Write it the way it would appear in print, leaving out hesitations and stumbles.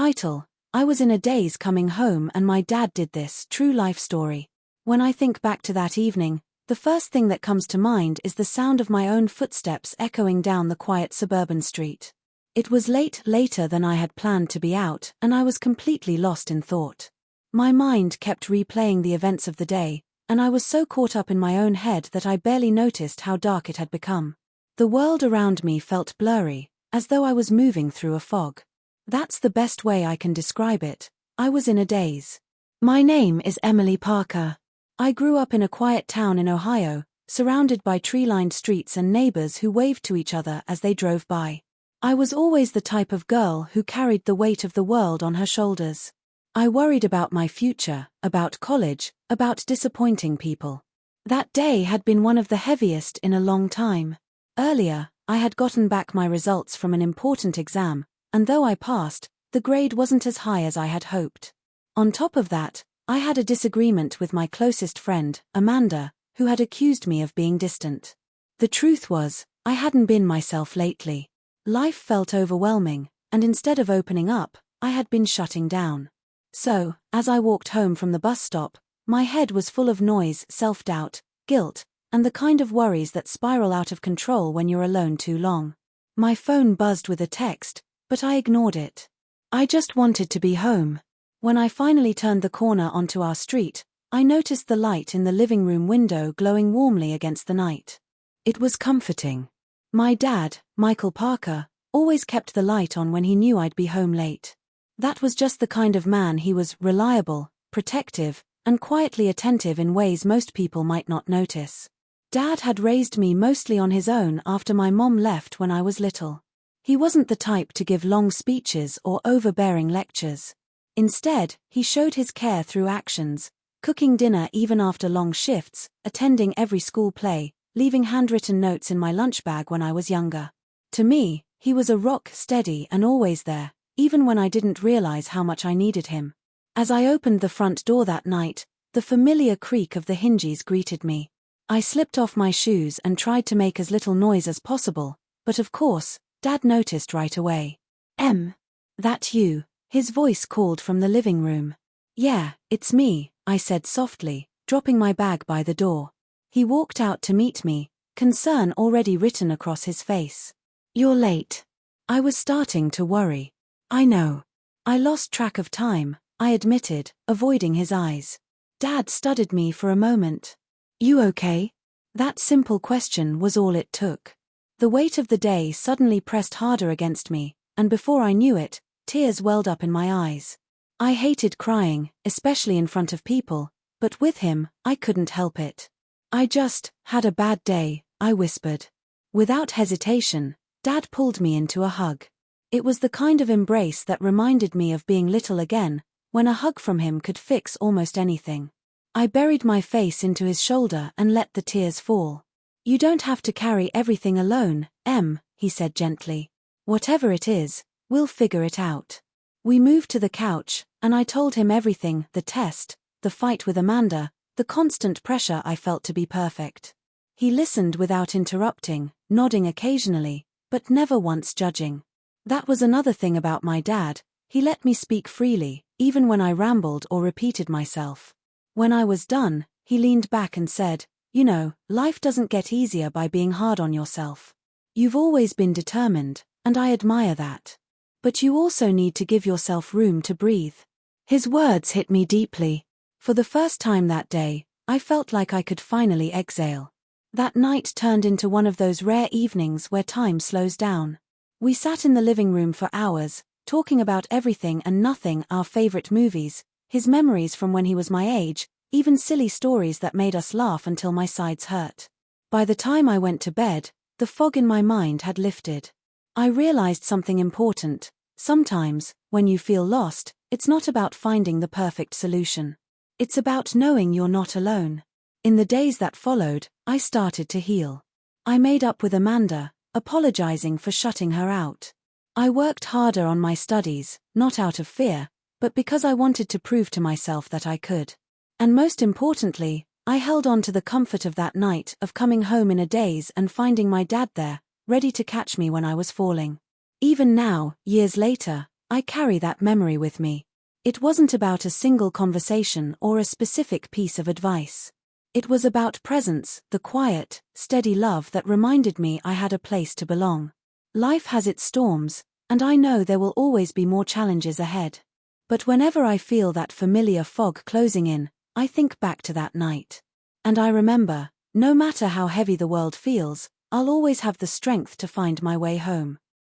Title: I was in a daze coming home and my dad did this. True life story. When I think back to that evening, the first thing that comes to mind is the sound of my own footsteps echoing down the quiet suburban street. It was later than I had planned to be out, and I was completely lost in thought. My mind kept replaying the events of the day, and I was so caught up in my own head that I barely noticed how dark it had become. The world around me felt blurry, as though I was moving through a fog. That's the best way I can describe it. I was in a daze. My name is Emily Parker. I grew up in a quiet town in Ohio, surrounded by tree-lined streets and neighbors who waved to each other as they drove by. I was always the type of girl who carried the weight of the world on her shoulders. I worried about my future, about college, about disappointing people. That day had been one of the heaviest in a long time. Earlier, I had gotten back my results from an important exam, and though I passed, the grade wasn't as high as I had hoped. On top of that, I had a disagreement with my closest friend, Amanda, who had accused me of being distant. The truth was, I hadn't been myself lately. Life felt overwhelming, and instead of opening up, I had been shutting down. So, as I walked home from the bus stop, my head was full of noise, self-doubt, guilt, and the kind of worries that spiral out of control when you're alone too long. My phone buzzed with a text, but I ignored it. I just wanted to be home. When I finally turned the corner onto our street, I noticed the light in the living room window glowing warmly against the night. It was comforting. My dad, Michael Parker, always kept the light on when he knew I'd be home late. That was just the kind of man he was: reliable, protective, and quietly attentive in ways most people might not notice. Dad had raised me mostly on his own after my mom left when I was little. He wasn't the type to give long speeches or overbearing lectures. Instead, he showed his care through actions, cooking dinner even after long shifts, attending every school play, leaving handwritten notes in my lunch bag when I was younger. To me, he was a rock, steady and always there, even when I didn't realize how much I needed him. As I opened the front door that night, the familiar creak of the hinges greeted me. I slipped off my shoes and tried to make as little noise as possible, but of course, Dad noticed right away. That you?" His voice called from the living room. "Yeah, it's me," I said softly, dropping my bag by the door. He walked out to meet me, concern already written across his face. "You're late." I was starting to worry. "I know. I lost track of time," I admitted, avoiding his eyes. Dad studied me for a moment. "You okay?" That simple question was all it took. The weight of the day suddenly pressed harder against me, and before I knew it, tears welled up in my eyes. I hated crying, especially in front of people, but with him, I couldn't help it. "I just had a bad day," I whispered. Without hesitation, Dad pulled me into a hug. It was the kind of embrace that reminded me of being little again, when a hug from him could fix almost anything. I buried my face into his shoulder and let the tears fall. "You don't have to carry everything alone, he said gently. "Whatever it is, we'll figure it out." We moved to the couch, and I told him everything: the test, the fight with Amanda, the constant pressure I felt to be perfect. He listened without interrupting, nodding occasionally, but never once judging. That was another thing about my dad: he let me speak freely, even when I rambled or repeated myself. When I was done, he leaned back and said, "You know, life doesn't get easier by being hard on yourself. You've always been determined, and I admire that. But you also need to give yourself room to breathe." His words hit me deeply. For the first time that day, I felt like I could finally exhale. That night turned into one of those rare evenings where time slows down. We sat in the living room for hours, talking about everything and nothing: our favorite movies, his memories from when he was my age, even silly stories that made us laugh until my sides hurt. By the time I went to bed, the fog in my mind had lifted. I realized something important: sometimes, when you feel lost, it's not about finding the perfect solution. It's about knowing you're not alone. In the days that followed, I started to heal. I made up with Amanda, apologizing for shutting her out. I worked harder on my studies, not out of fear, but because I wanted to prove to myself that I could. And most importantly, I held on to the comfort of that night, of coming home in a daze and finding my dad there, ready to catch me when I was falling. Even now, years later, I carry that memory with me. It wasn't about a single conversation or a specific piece of advice. It was about presence, the quiet, steady love that reminded me I had a place to belong. Life has its storms, and I know there will always be more challenges ahead. But whenever I feel that familiar fog closing in, I think back to that night. And I remember, no matter how heavy the world feels, I'll always have the strength to find my way home.